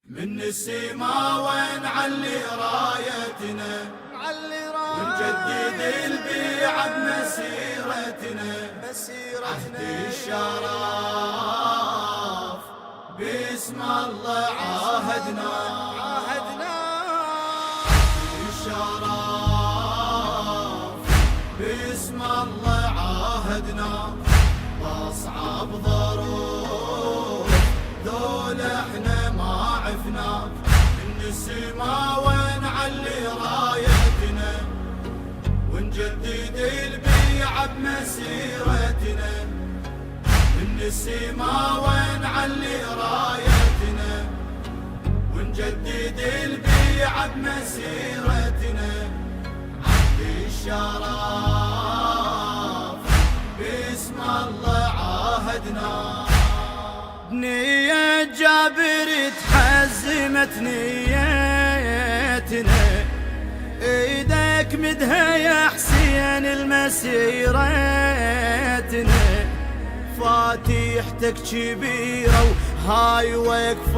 من السما ونعلي رايتنا ونجدد البيعة بمسيرتنا عهد الشرف باسم الله عاهدنا الشرف باسم الله عاهدنا بأصعب ظروف ذول احنا ما عفنا من السما ونعلي رايتنا ونجدد البيعة بمسيرتنا من السما ونعلي رايتنا ونجدد البيعة بمسيرتنا عهد الشرف باسم الله عاهدنا بنية جابر تحزمت نيتنا ايدك مدها يا حسين المسيرتنا فاتيحتك كبيرة وهاي وقفتنا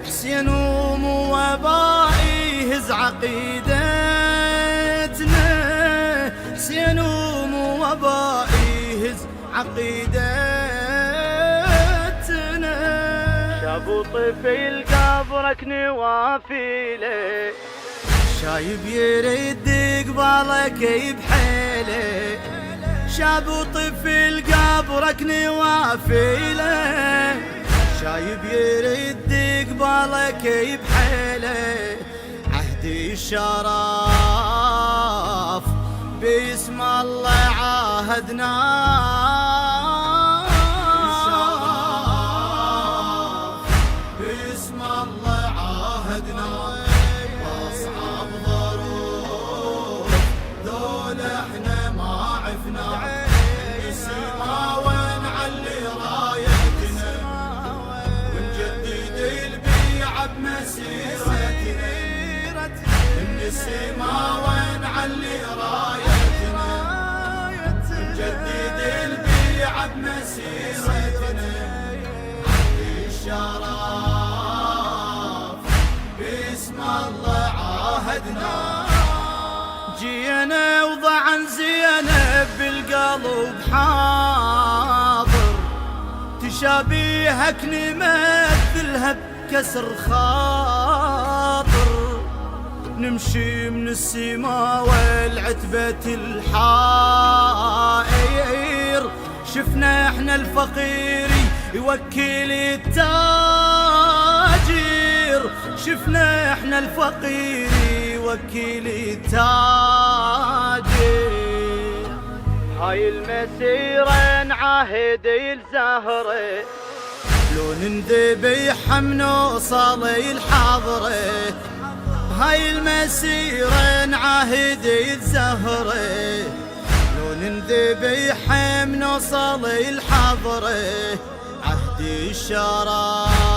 حسين ومو وبائي هز عقيدتنا حسين ومو وبائي هز عقيدتنا شابو طفل قبرك نوافيله شايب يرد قبالك بحيله شابو طفل قبرك نوافيله شايب يرد قبالك بحيله عهد الشرف باسم الله عاهدنا باسم الله عاهدنا بأصعب ظروف ذول احنا ما عفنا من السما ونعلي رايتنا ونجدد البيعة بمسيرتنا من السما ونعلي رايتنا ونجدد البيعة بمسيرتنا عهد الشرف باسم الله عاهدنا جينا وضعن زينب بالقلب حاضر تشابيهك نمثلها بكسر خاطر نمشي من السما والعتبة الحائر شفنا احنا الفقير يوكل التاجر شفنا احنا الفقير يوكل التاجر هاي المسيرة نعاهد الزهرة لو نذبح نوصل الحضرة هاي المسيرة نعاهد الزهرة لو نذبح نوصل الحضرة عهد الشرف